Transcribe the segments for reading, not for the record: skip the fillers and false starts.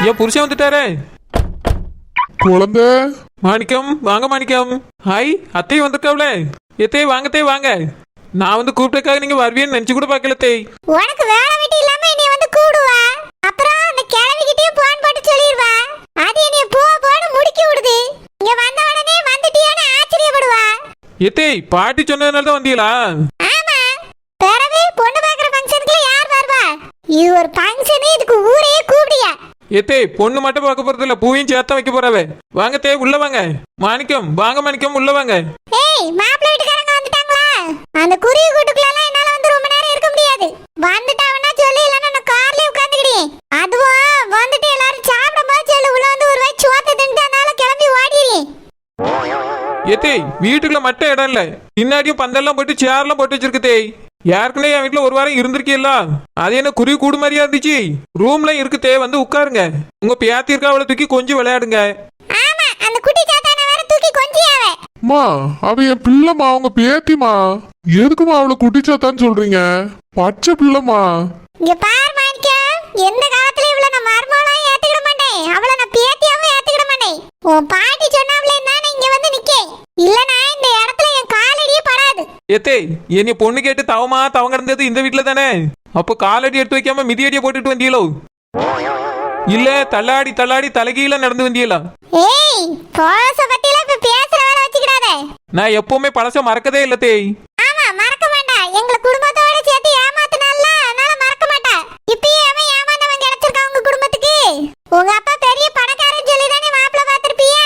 என் புருஷன் வந்துட்டாரே. குழந்தை மாணிக்கம் வாங்க மாணிக்கம். ஹாய் அத்தை வந்திருக்காவளே. எத்தே வாங்கத்தே வாங்க. நான் வந்து கூப்பிட்டக்காக நீங்க வருவீன்னு நினைச்சு கூட பார்க்கல தே. உனக்கு வேலை வெட்டி இல்லாம நீ வந்து கூடுவா, அப்புறம் அந்த கிழவிகிட்டே போன் போட்டு சொல்லிடுவா. அது என்னைய போன்னு முடிக்கி விடுது. இங்க வந்த உடனே வந்துட்டியான்னு ஆச்சரியப்படுவா. எத்தே பாட்டி சொன்னதுனால தான் வந்தீங்களா? ஆமா, பிறவே பொண்ணு பார்க்குற ஃபங்க்ஷனுக்கு யார் வருவா? இது ஒரு ஃபங்க்ஷன், இதுக்கு ஊரே கூப்பிடியா? எத்தே பொண்ணு மட்டும் பார்க்க போறது இல்ல, பூவையும் சேர்த்தா வைக்க போறாவே. வாங்க தே உள்ள வாங்க. மாணிக்கம் வாங்க மாணிக்கம் உள்ள வாங்க. ஏய் மாப்பிள்ளை வீட்டுக்காரங்க வந்துட்டாங்களா? அந்த குருவி கூட்டுக்குள்ள என்னால வந்து ரொம்ப நேரம் இருக்க முடியாது. வந்துட்டாவனா சொல்லு, இல்லன்னா நான் கார்லயே உட்கார்ந்துக்கிட்டேன். அதுவும் வந்துட்டு எல்லாரும் சாப்பிடும்போது சொல்லு, உள்ள வந்து ஒரு வாய் சோத்தை தின்னுட்டு அதனால கிளம்பி ஓடிடுறேன். எத்தே வீட்டுக்குள்ள மட்டும் இடம் இல்ல, பின்னாடியும் பந்தெல்லாம் போட்டு சேர்லாம் போட்டு வச்சிருக்கதே. ஏற்கனவே என் வீட்டுல ஒரு வாரம் இருந்திருக்கீல்ல, அது என்ன குருவி கூடு மாதிரியா இருந்துச்சு. ரூம்ல இருக்குதே, வந்து உட்காருங்க. உங்க பேத்தி இருக்கா, அவளை தூக்கி கொஞ்சம் விளையாடுங்க. ஆமா, அந்த குட்டி சாத்தான வேற தூக்கி கொஞ்சியாவே. மா அவ என் பிள்ளைமா, அவங்க பேத்திமா. எதுக்குமா அவளை குட்டிச்சாத்தான்னு சொல்றீங்க? பச்சை பிள்ளைமா. இங்க பாரு மாணிக்கம், எந்த காலத்துல இவ்வளவு நான் மருமகளா ஏத்துக்கிட மாட்டேன், அவளை நான் பேத்தியாவும் ஏத்துக்கிட மாட்டேன். உன் பாட்டி சொன்னாவளே நான் இங்க வந்து நிக்கேன், இல்லனா இந்த இடத்துல என் காலடியே படாது. எத்தே என்னைய பொண்ணு கேட்டு தவ கிடந்தது இந்த வீட்டுல தானே. அப்போ காலடி எடுத்து வைக்காம மிதியடிய போட்டுட்டு வந்தீங்களோ? இல்ல தள்ளாடி தள்ளாடி தலைகீழ நடந்து வந்தீங்களா? ஏய் பழச பத்தில இப்ப பேசுற வேலை வச்சுக்கிடாத. நான் எப்பவுமே பழச மறக்கதே இல்ல தே. ஆமா மறக்க மாட்டேன், எங்க குடும்பத்தோட சேர்த்து ஏமாத்துனால அதனால மறக்க மாட்டேன். இப்பயே அவன் ஏமாந்தவன் கிடைச்சிருக்கான் உங்க குடும்பத்துக்கு. உங்க அப்பா பெரிய பணக்காரன் சொல்லி தானே மாப்பிள்ளை பார்த்திருப்பியே.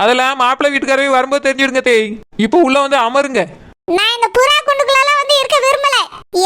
அதெல்லாம் மாப்பிள்ளை வீட்டுக்காரவே வரும்போது தெரிஞ்சிடுங்க தே. இப்போ உள்ள வந்து அமருங்க. நான் இந்த புறா குண்டுக்குள்ள வந்து இருக்க விரும்பல.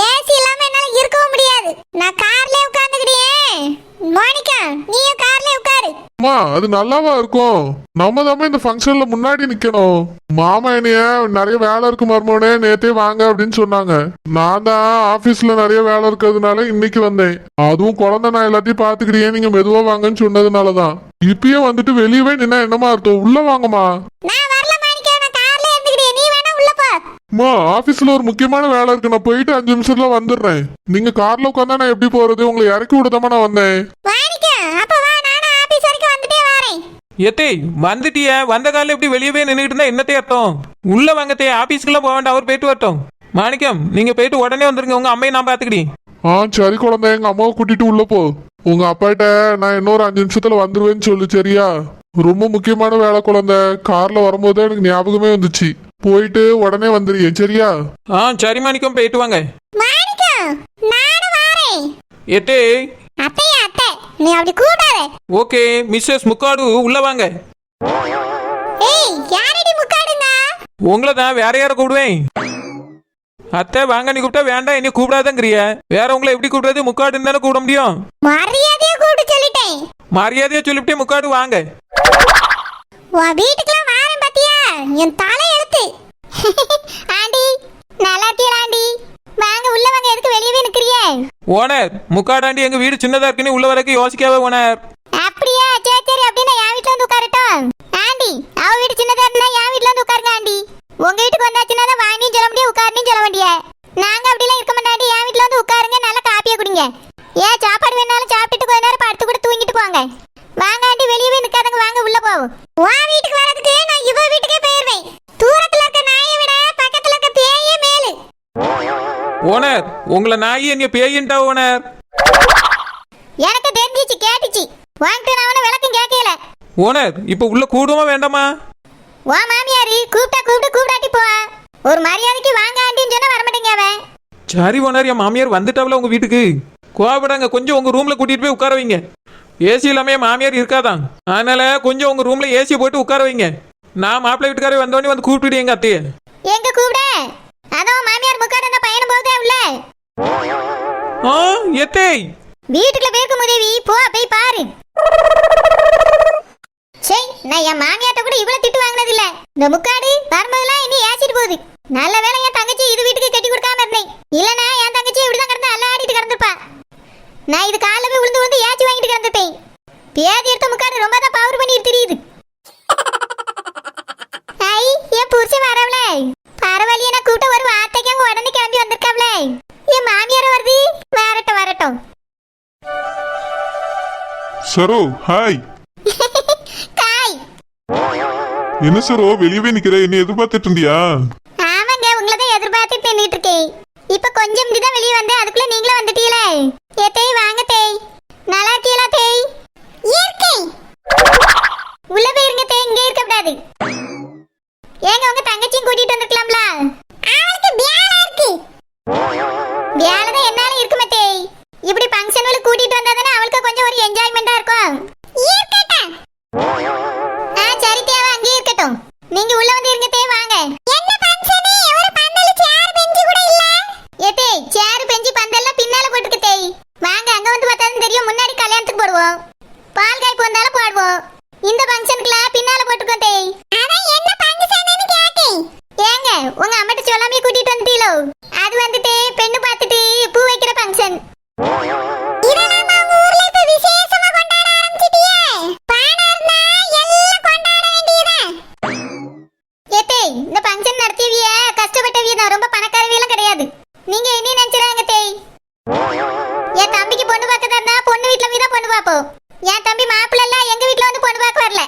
ஏசி இல்லாம என்னால இருக்கவும் முடியாது. நான் கார்லயே உட்கார்ந்துக்கிட்டேன். மோனிகா நீயும் கார்லயே உட்காரு. அம்மா அது நல்லாவா இருக்கும்? நம்ம தான் இந்த ஃபங்க்ஷன்ல முன்னாடி நிக்கணும். மாமா என்னைய நிறைய வேலை இருக்கு மருமோனே, நேத்தே வாங்க அப்படின்னு சொன்னாங்க. நான் தான் ஆபீஸ்ல நிறைய வேலை இருக்கிறதுனால இன்னைக்கு வந்தேன். அதுவும் குழந்தை நான் எல்லாத்தையும் பாத்துக்கிட்டே, நீங்க மெதுவா வாங்கன்னு சொன்னதுனாலதான். இப்பயே வந்துட்டு வெளியவே நின்னா என்னமா அர்த்தம்? உள்ள வாங்கம்மா. நான் வரல மோனிகா, நான் கார்ல இருந்துக்கிட்டேன், நீ வேணா உள்ள போ. அம்மா ஆபீஸ்ல ஒரு முக்கியமான வேலை இருக்கு, நான் போயிட்டு 5 நிமிஷத்துல வந்துடுறேன். நீங்க கார்ல உட்காந்தா நான் எப்படி போறது? உங்களை இறக்கி விடதாமா நான் வந்தேன். மோனிகா அப்ப வா, நான் ஆபீஸ் வரைக்கும் வந்துட்டே வரேன். எத்தே வந்துட்டிய, வந்த காலில் எப்படி வெளியவே நின்றுட்டு இருந்தா என்னத்தே அர்த்தம்? உள்ள வாங்கத்தே, ஆபீஸ்க்குலாம் போக வேண்டாம், அவர் போயிட்டு வரட்டும். மாணிக்கம் நீங்க போயிட்டு உடனே வந்துருங்க, உங்க அம்மையை நான் பாத்துக்கிட்டேன். சரி குழந்தை, எங்க அம்மாவை கூட்டிட்டு உள்ள போ. உங்க அப்பாட்ட நான் இன்னொரு 5 நிமிஷத்துல வந்துருவேன்னு சொல்லு, சரியா? ரொம்ப முக்கியமான வேலை குழந்தை. கார்ல வரும்போது எனக்கு ஞாபகமே வந்துச்சு. போயிட்டு உடனே வந்துருங்க, சரியா? சரி மாணிக்கம் போயிட்டு வாங்க. மோனிகா நானும் வரேன். எத்தே அத்தையா அத்தை, நீ அப்படி கூடாத. ஓகே மிஸ்ஸஸ் முக்காடு உள்ள வாங்க. ஏய் யாரடி முக்காடுங்க? உங்களை தான் வேற யாரை கூப்பிடுவேன்? அத்தை வாங்க நீ கூப்பிட்டா வேண்டாம், என்ன கூப்பிடாதங்கிறிய. வேற உங்களை எப்படி கூப்பிடுறது? முக்காடுன்னு தானே கூப்பிட முடியும். மரியாதையா கூப்பிட்டு சொல்லிட்டேன். மரியாதையா சொல்லிவிட்டே முக்காடு வாங்க. உன் வீட்டுக்குலாம் வாரேன் பாத்தியா, என் தலை எழுத்து. ஆண்டி நல்லா இருக்கீங்களா ஆண்டி? வாங்க உள்ள வாங்க, எதுக்கு வெளியவே நிக்கிறியே? ஓனர் முக்காடாண்டி எங்க வீடு சின்னதா இருக்குன்னு உள்ள வரைக்கும் யோசிக்காவே ஓனர். அப்படியா? சரி சரி, அப்படின்னா என் வீட்டுல வந்து உட்காரட்டும். ஆண்டி அவ வீடு சின்னதா இருந்தா என் வீட்டுல வந்து உட்காருங்க ஆண்டி. உங்க வீட்டுக்கு வந்தாச்சுன்னா வாங்கியும் சொல்ல முடியாது, உட்காருன்னு சொல்ல முடியாது. நாங்க அப்படிலாம் இருக்க மாட்டாண்டி, என் வீட்டுல வந்து உட்காருங்க, நல்லா காப்பியை குடிங்க. ஏன் சாப்பாடு வேணாலும் சாப்பிட்டுட்டு கொஞ்ச நேரம் படுத்து கூட தூங்கிட்டு போங்க. வாங்க ஆண்டி, வெளியவே நிக்காதங்க, வாங்க உள்ள போவோம். உன் வீட்டுக்கு வரதுக்கு நான் இவ வீட்டுக்கே போயிருவேன். தூரத்துல இருக்க நாயை விட பக்கத்துல இருக்க பேயே மேலு. ஓனர் உங்களை நாய் என்ன பேயின்ட்டா ஓனர்? எனக்கு தெரிஞ்சிச்சு, கேட்டுச்சு. வாங்கிட்டு நான் அவனை விளக்கம் கேட்கல. ஓனர் இப்ப உள்ள கூடுமா வேண்டாமா? வா மாமியாரி, கூப்பிடாட்டி போவா. ஒரு மரியாதைக்கு வாங்க ஆண்டின்னு சொன்னா வரமாட்டேங்க அவன். சரி ஓனர், என் மாமியார் வந்துட்டாவில உங்க வீட்டுக்கு. கோவப்படாங்க, கொஞ்சம் உங்க ரூம்ல கூட்டிட்டு போய் உட்கார வைங்க. ஏசி இல்லாம என் மாமியார் இருக்காதான், அதனால கொஞ்சம் உங்க ரூம்ல ஏசி போட்டு உட்கார வைங்க. நான் மாப்பிள்ளை வீட்டுக்காரே வந்தோடனே வந்து கூப்பிட்டு எங்க அத்தைய. எங்க கூப்பிட? அதான் மாமியார் முக்காடு அந்த பையனும் போகுதே உள்ள. எத்தே வீட்டுக்குள்ள பேருக்கு முதவி போ, போய் பாரு. சரி, நான் என் மாமியார்ட்ட கூட இவ்வளவு திட்டு வாங்கினது இல்ல. இந்த முக்காடு வரும்போதெல்லாம் இனி ஏசிட்டு போகுது. நல்ல வேளை என் தங்கச்சி இது வீட்டுக்கு கட்டி கொடுக்காம இருந்தேன், இல்லனா என் தங்கச்சி இப்படிதான் கிடந்து அல்லாடிட்டு கிடந்துப்பா. நான் இது காலைல போய் விழுந்து ஏச்சி வாங்கிட்டு கிடந்துட்டேன். பேதி எடுத்த முக்காடு ரொம்ப தான் பவர் பண்ணி தெரியுது. ஐ என் புருஷன் வரவளே, பரவாயில்லையே, நான் கூட்ட ஒரு வார்த்தைக்கு அங்க உடனே கிளம்பி வந்திருக்காவளே. என் மாமியார் வருது, வரட்டும் வரட்டும். சரோ ஹாய். காய். என்ன சரோ வெளியவே நிக்கிற, என்ன எதிர்பார்த்துட்டு இருந்தியா? ஆமாங்க, உங்களை தான் எதிர்பார்த்துட்டு நின்னுட்டு இருக்கேன். இப்ப கொஞ்சம் தான் வெளியே வந்து அதுக்குள்ள நீங்களும் வந்துட்டீங்களே. ஏ தேய் வாங்க தேய். நல்லா இருக்கீங்களா தேய்? இருக்கேன். உள்ள போயிருங்க தேய், இங்கே இருக்க கூடாது. ஏங்க உங்க தங்கச்சியும் கூட்டிட்டு வந்திருக்கலாம்ல? அவளுக்கு வேலை இருக்கு. வேலை தான் என்னால இருக்குமே தேய். இப்படி ஃபங்க்ஷன்ல கூட்டிட்டு வந்தாதானே அவளுக்கு கொஞ்சம் ஒரு என்ஜாய்மெண்டா இருக்கும். இருக்கட்டும். சரி தேவா அங்கே இருக்கட்டும். நீங்க உள்ள வந்து இருங்க தேய் வாங்க. என்ன ஃபங்க்ஷன்? ஒரு பந்தல் சேர் பெஞ்ச் கூட இல்ல. ஏ தேய் சேர் பெஞ்ச் பந்தல்லாம் பின்னால போட்டுக்கு தேய். வாங்க அங்க வந்து பார்த்தாலும் தெரியும், முன்னாடி கல்யாணத்துக்கு போடுவோம். பால் காய் போந்தாலும் போடுவோம். இந்த ஃபங்க்ஷனுக்குல பின்னால போட்டுக்கோ தேய். அதான் என்ன ஃபங்க்ஷன்னு கேட்டேன். ஏங்க உங்க அம்மாட்ட சொல்லாமே கூட்டிட்டு வந்துட்டீங்களோ? அது வந்துட்டு பெண்ணு பார்த்துட்டு பூ வைக்கிற ஃபங்க்ஷன். இதெல்லாம் நம்ம ஊர்ல இப்ப விசேஷமா கொண்டாட ஆரம்பிச்சிட்டியே. பானர்னா எல்லாம் கொண்டாட வேண்டியதுதான். ஏத்தே இந்த ஃபங்க்ஷன் நடத்தியவிய கஷ்டப்பட்டவிய தான், ரொம்ப பணக்காரவியெல்லாம் கிடையாது. நீங்க என்ன நினைச்சறாங்க தேய்? என் தம்பிக்கு பொண்ணு பார்க்கறதா இருந்தா பொண்ணு வீட்ல போய் தான் பொண்ணு பாப்போம். என் தம்பி மாப்பிள்ள எல்லாம் எங்க வீட்ல வந்து பொண்ணு பார்க்க வரல.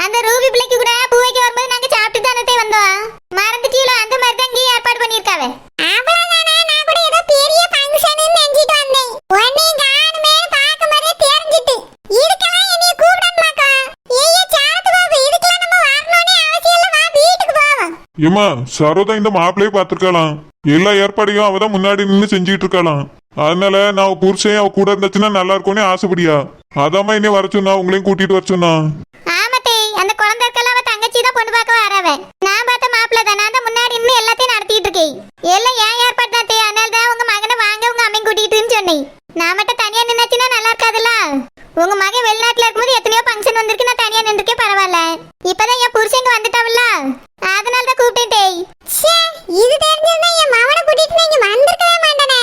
அந்த ரூபி பிள்ளைக்கு கூட பூ வைக்க வரும்போது நாங்க சாப்பிட்டு தானே வந்தோம். மறந்துட்டீங்களோ? அந்த மாதிரி தான் இங்கே ஏற்பாடு பண்ணிருக்காவே. அவ்வளவுதானா? நான் கூட ஏதோ பெரிய ஃபங்க்ஷன் நினைச்சிட்டு வந்தேன். ஒண்ணே காணுமே பாக்கும்போதே தெரிஞ்சிட்டு. இதுக்கெல்லாம் என்னைய கூப்பிடமாக்கா? ஏய் சாரத்து பாபு, இதுக்கெல்லாம் நம்ம வரணும்னே அவசியம் இல்ல, வா வீட்டுக்கு போவோம். ஏமா சரோதா இந்த மாப்பிள்ளையை பார்த்திருக்கலாம். எல்லா ஏற்பாடையும் அவதான் முன்னாடி நின்று செஞ்சுட்டு இருக்கலாம். அதனால நான் புருஷன் அவ கூட இருந்துச்சுன்னா நல்லா இருக்கும்னு ஆசைப்படியா. அதாம்மா என்ன வர சொன்னா, உங்களையும் கூட்டிட்டு வர சொன்னா. ஆமாத்தே, அந்த குழந்தைக்கெல்லாம் அவ தங்கச்சி தான் பொண்ணு பார்க்க வரவே. நான் பார்த்த மாப்பிள்ள தான், நான் தான் முன்னாடி நின்று எல்லாத்தையும் நடத்திட்டு இருக்கேன். எல்லாம் ஏன் ஏற்பாடு தான் தே, அதனால தான் உங்க மகனை வாங்க உங்க அம்மையும் கூட்டிட்டுன்னு சொன்னேன். நான் மட்டும் தனியா நின்னாச்சுன்னா நல்லா இருக்காதுல்ல. உங்க மகன் வெளிநாட்டுல இருக்கும்போது எத்தனையோ ஃபங்க்ஷன் வந்திருக்கு, நான் தனியா நின்றுக்கே பரவாயில்ல. இப்பதான் என் புருஷங்க வந்துட்டாவில்ல, அதனால தான் கூப்பிட்டேன். இது தெரிஞ்சிருந்தா என் மகனை கூட்டிட்டு நீங்க வந்திருக்கவே மாட்டானே.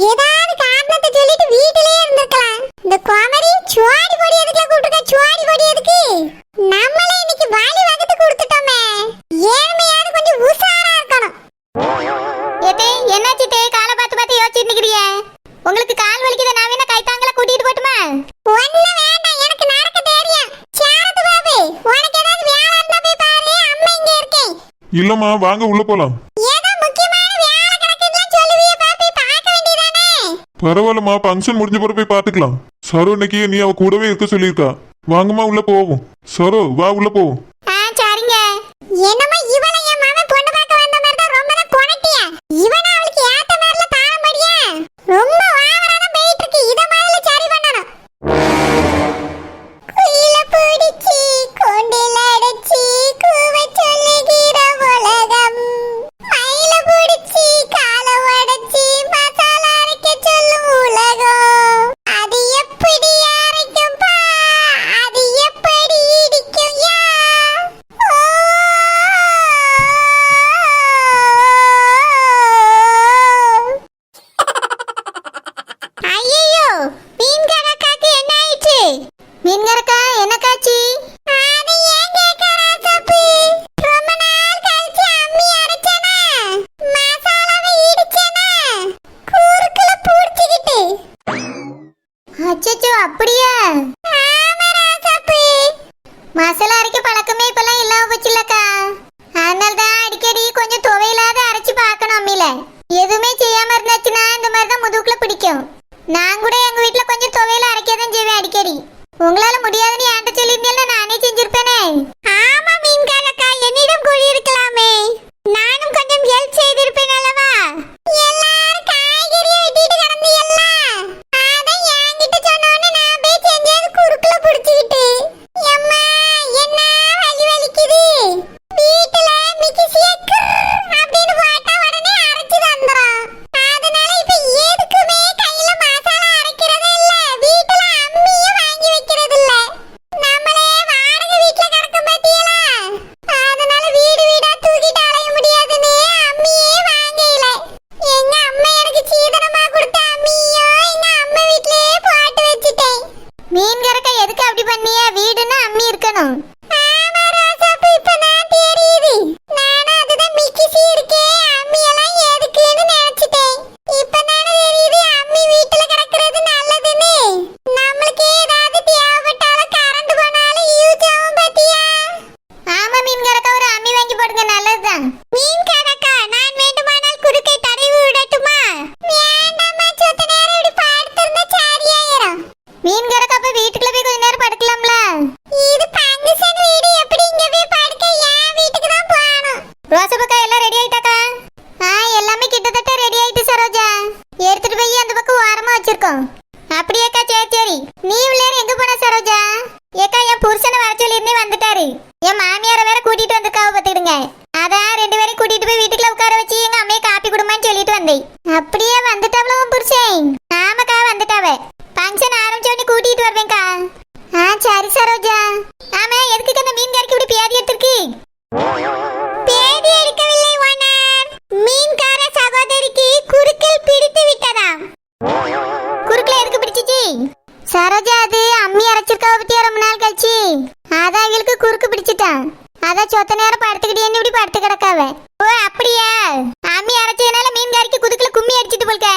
ஏதாவது காரணத்தை சொல்லிட்டு வீட்டிலேயே இருந்திருக்கலாம். இந்த குமரி சுவாடி பொடி எதுக்குல கூப்பிட்டுருக்க? சுவாடி பொடி எதுக்கு? நம்மளே இன்னைக்கு வாலி வகுத்து கொடுத்துட்டோமே. ஏழ்மையாவது கொஞ்சம் உஷாரா இருக்கணும். ஏதே என்னாச்சு தே? காலை பார்த்து பார்த்து யோசிச்சுட்டு நிக்கிறியே. உங்களுக்கு கால் வலிக்குது, நான் வேணா கைத்தாங்கள கூட்டிட்டு போட்டுமா? ஒண்ணு வேண்டாம், எனக்கு நடக்க தெரியும். சாரத்து பாபு, உனக்கு ஏதாவது வேலை இருந்தா போய் பாரு, அம்மா இங்க இருக்கேன். இல்லம்மா வாங்க உள்ள போலாம். ஏதோ முக்கியமான வேலை கிடக்குதுன்னு சொல்லுவியே பாப்பி, பார்க்க வேண்டியதானே? பரவாயில்லம்மா, ஃபங்க்ஷன் முடிஞ்ச பிறகு போய் பாத்துக்கலாம். சரோ இன்னைக்கு நீ அவ கூடவே இருக்க சொல்லியிருக்கா. வாங்கம்மா உள்ள போவோம். சரோ வா உள்ள போவோம். சரிங்க. என்னமா இவள என் மகன் பொண்ணு பார்க்க வந்த மாதிரி தான் ரொம்ப தான் கொனட்டியா. இவன அவளுக்கு ஏத்த மாதிரில தாள முடியா. ரொம்ப ஓவரா தான் போயிட்டு இருக்கு. இத மாதிரி சரி பண்ணனும். குயில பிடிச்சி கொண்டில அடிச்சி கூவ சொல்லுகிற உலகம். மயில பிடிச்சி கால உடைச்சி மசாலா அரைக்க சொல்லும் உலகம். அது எப்படி அரைக்கும் பா, அது எப்படி இடிக்கும் யா. ஐயோ, மீன்காரக்காக்கு என்ன ஆயிடுச்சு? மீன்காரக்கா என்ன காச்சி? அது ஏன் கேக்குறா தப்பு? ரொம்ப நாள் கழிச்சு அம்மி அரைச்சேனா, மசாலாவை இடிச்சேனா, கூருக்குள்ள புடிச்சிக்கிட்டு. அச்சச்சோ, அப்படியா? ஆமா ராசாப்பு. மசாலா அரைக்க பழக்கமே இப்பெல்லாம் இல்லாம போச்சுலக்கா. அதனால தான் அடிக்கடி கொஞ்சம் துவையில்லாத அரைச்சு பார்க்கணும் அம்மியில. எதுவுமே செய்யாம இருந்தாச்சுன்னா இந்த மாதிரி தான் முதுகுல பிடிக்கும். நான் கூட எங்க வீட்டுல கொஞ்சம் துவையில அரைக்கதான் செய்வேன் அடிக்கடி. உங்களால முடியாதுன்னு என்கிட்ட சொல்லியிருந்தேன்னா நானே செஞ்சிருப்பேனே. ஆமா மீன்காரக்கா, என்னிடம் கூறியிருக்கலாமே. நானும் கொஞ்சம் ஹெல்ப் செய்திருப்பேன் அல்லவா? எல்லாரும் காய்கறி வெட்டிட்டு கிடந்தீல்ல, அதான் என்கிட்ட சொன்னோன்னு நான் போய் செஞ்சது குறுக்குல பிடிச்சிக்கிட்டு. எம்மா என்ன வலி வலிக்குது. வீட்டுல மிக்ஸிய அப்படின்னு போட்டா உடனே அரைச்சு தந்துரும். அதனால இப்ப எதுக்குமே கையில மசாலா அரைக்கிறதே இல்ல, வீட்டுல அம்மியும் வாங்கி வைக்கிறது இல்ல. நம்மளே வாடகை வீட்டுல கிடக்கும் பாத்தீங்களா, அதனால வீடு வீடா தூக்கிட்டு அலைய முடியாதுன்னு அம்மியே வாங்கல. எங்க அம்மா எனக்கு சீதனமா கொடுத்த அம்மியோ எங்க அம்மா வீட்லயே போட்டு வச்சுட்டேன். மீன்காரக்கா எதுக்கு அப்படி பண்ணிய? வீடுன்னா அம்மி இருக்கணும். ஆமா ராசாப்பு, இப்ப நான் தெரியுது. நானும் அதுதான் மிக்ஸி இருக்கே அம்மி எல்லாம் எதுக்குன்னு நினைச்சிட்டேன். இப்ப தானே தெரியுது அம்மி வீட்டுல கிடக்கிறது நல்லதுன்னு. நம்மளுக்கு ஏதாவது தேவை கறக்க அப்ப வீட்டுக்குள்ள போய் கொஞ்ச நேரம் படுக்கலாம்ல. இது ஃபங்க்ஷன் வீடு, எப்படி இங்க போய் படுக்க? என் வீட்டுக்கு தான் போகணும். ரோசபக்கா எல்லாம் ரெடி ஆயிட்டாக்கா? எல்லாமே கிட்டத்தட்ட ரெடி ஆயிட்டு சரோஜா. எடுத்துட்டு போய் அந்த பக்கம் ஓரமா வச்சிருக்கோம். அப்படியேக்கா, சரி சரி. நீ உள்ளேர் எங்க போன சரோஜா? ஏக்கா என் புருஷனை வர சொல்லியிருந்தே வந்துட்டாரு. என் மாமியாரை வேற கூட்டிட்டு வந்திருக்காவ பாத்துக்கிடுங்க. அதான் 2 பேரையும் கூட்டிட்டு போய் வீட்டுக்குள்ள உட்கார வச்சு எங்க அம்மையை காப்பி குடுமான்னு சொல்லிட்டு வந்தேன். அப்படியே வந்துட்டாவளோ உன் புருஷன்? ஆமாக்கா வந்துட்டாவ. ஃபங்க்ஷன் ஆரம்பிச்சோடனே கூட்டிட்டு வருவேன்க்கா. சரி சரோஜா. ஆமா, எதுக்கு அந்த மீன் கறிக்கு இப்படி பேதி எடுத்திருக்கு? பேதி எடுக்கவில்லை ஓனர். மீன்கார சகோதரிக்கு குறுக்கில் பிடித்து விட்டதா? குறுக்கில் எதுக்கு பிடிச்சிச்சு சரோஜா? அது அம்மி அரைச்சிருக்காவ பத்தியா ரொம்ப நாள் கழிச்சு. அதான் எங்களுக்கு குறுக்கு பிடிச்சிட்டான். அதான் சொத்த நேரம் படுத்துக்கிட்டு என்ன இப்படி படுத்து கிடக்காவ. ஓ அப்படியா? அம்மி அரைச்சதுனால மீன் கறிக்கு குதுக்குல கும்மி அடிச்சிட்டு போல்க.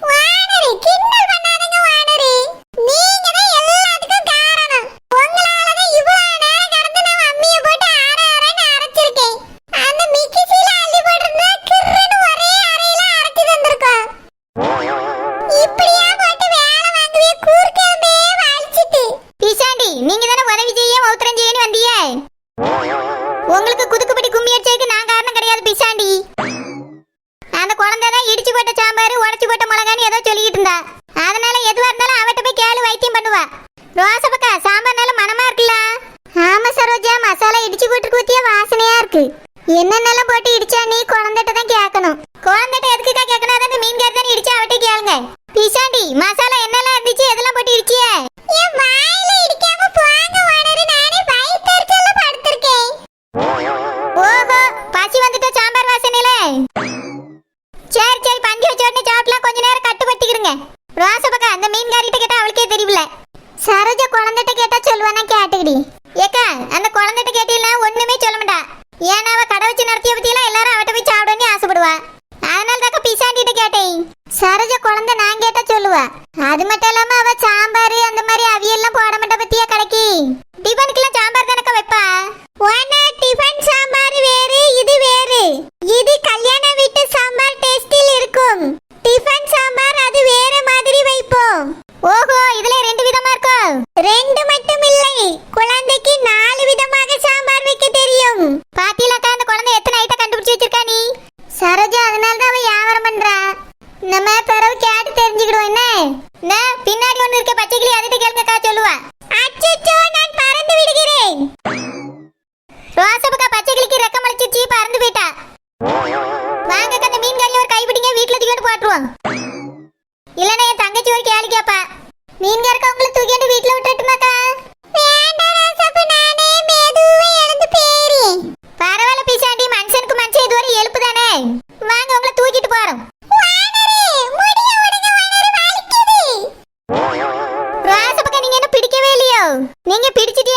வானரி கிண்டல் பண்ணாதீங்க வானரி. நீங்க தான் எல்லாத்துக்கும் காரணம். உங்களால தான் இவ்வளவு நேரம் கடந்து நான் அம்மியை போட்டு ஆறேன்னு அரைச்சிருக்கேன். அந்த மிக்ஸில அள்ளி போட்டிருந்தா கிறுன்னு ஒரே அரையில அரைச்சு தந்திருக்கோம். இப்படியா போட்டு வேலை வாங்குவே? கூர்க்கம்பே வலிச்சிட்டு. பிசாண்டி, நீங்க தானே உதவி செய்ய உத்தரம் செய்யன்னு வந்தீங்க. உங்களுக்கு குதுக்குப்படி கும்மி அடிச்சதுக்கு நான் காரணம் கிடையாது பிசாண்டி. அந்த குழந்தை தான் இடிச்சு போட்ட சாம்பார் உடைச்சு போட்ட மிளகான்னு ஏதோ சொல்லிட்டு இருந்தா. அதனால எதுவா இருந்தாலும் அவட்ட போய் கேளு, வைத்தியம் பண்ணுவா. ரோசபக்கா சாம்பார் நல்ல மனமா இருக்குல்ல? ஆமா சரோஜா, மசாலா இடிச்சு போட்டு ஊத்தியா வாசனையா இருக்கு. என்னென்னலாம் போட்டு இடிச்சா நீ குழந்தைட்ட தான் கேட்கணும். குழந்தைட்ட எதுக்குக்கா கேட்கணும்? அதான் மீன் கறி தான் இடிச்சு அவட்டே கேளுங்க. பிசாண்டி, மசாலா என்னெல்லாம் இருந்துச்சு, எதெல்லாம் போட்டு இடிச்சிய? என் வாயில இடிக்காம போங்க வானரு, நானே வயித்தெரிச்சல்ல படுத்திருக்கேன். ஓஹோ, பசி வந்துட்ட சாம்பார் வாசனையில. சரி சரி, பந்தி வச்ச உடனே சாப்பிடலாம். கொஞ்ச நேரம் கட்டுப்பட்டுக்கிடுங்க. ரோசபக்கா அந்த மீன் கறிட்ட கேட்டா அவளுக்கே தெரியல. சரோஜா குழந்தைட்ட கேட்டா சொல்லுவானா? கேட்டுக்கிடி. ஏக்கா அந்த குழந்தைட்ட கேட்டீங்களா ஒண்ணுமே சொல்ல மாட்டா. ஏன்னா அவ கடை வச்சு நடத்திய பத்தியெல்லாம் எல்லாரும் அவட்ட போய் சாப்பிடணும்னு ஆசைப்படுவா. அதனால தாக்க பிசாண்டிட்ட கேட்டேன். சரோஜா குழந்தை நான் கேட்டா சொல்லுவா. அது மட்டும் இல்லாம அவ சாம்பார் அந்த மாதிரி அவியெல்லாம் போட மாட்டா பத்தியா கடைக்கு. டிஃபனுக்குலாம் சாம்பார் தானக்கா வைப்பா. ஒண்ணு டிஃபன் சாம்பார் வேறு, இது வேறு. இது கல்யாண வீட்டு சாம்பார் டேஸ்டில் இருக்கும். டிஃபன் சாம்பார் அது வேற மாதிரி வைப்போம். ஓஹோ, இதுல 2 விதமா இருக்கும். 2 மட்டும் இல்லை, குழந்தைக்கு 4 விதமாக சாம்பார் வைக்க தெரியும். பாத்தீங்களாக்கா அந்த குழந்தை எத்தனை ஐட்டம் கண்டுபிடிச்சு வச்சிருக்கா நீ. சரோஜா அதனால தான் அவ வியாபாரம் பண்றா. நம்ம பிறகு கேட்டு தெரிஞ்சுக்கிடுவோம். என்ன பின்னாடி ஒண்ணு இருக்க பச்சை கிளி, அதுட்ட கேளுங்கக்கா சொல்லுவா. அச்சச்சோ, நான் பறந்து விடுகிறேன். ரோசபக்கா பச்சை கிளிக்கு ரெக்க முளைச்சிச்சு, பறந்து போயிட்டா. வாங்கக்கா அந்த மீன் கறி ஒரு கைப்பிடிங்க, வீட்டுல தூக்கிட்டு போட்டுருவோம். இல்லன்னா என் தங்கச்சி ஒரு கேள்வி கேப்பா. மீன் கறக்க உங்களை தூக்கிட்டு வீட்டுல விட்டுட்டுமாக்கா? வேண்டாம் ரோசப்பு, நானே மெதுவா எழுந்து பேறேன். பரவாயில்ல பிசாண்டி, மனுஷனுக்கு மனுஷன் இதுவரை எழுப்பு தானே. வாங்க உங்களை தூக்கிட்டு போறோம். ரோசப்பக்கா நீங்க என்ன பிடிக்கவே இல்லையோ? நீங்க பிடிச்சிட்டு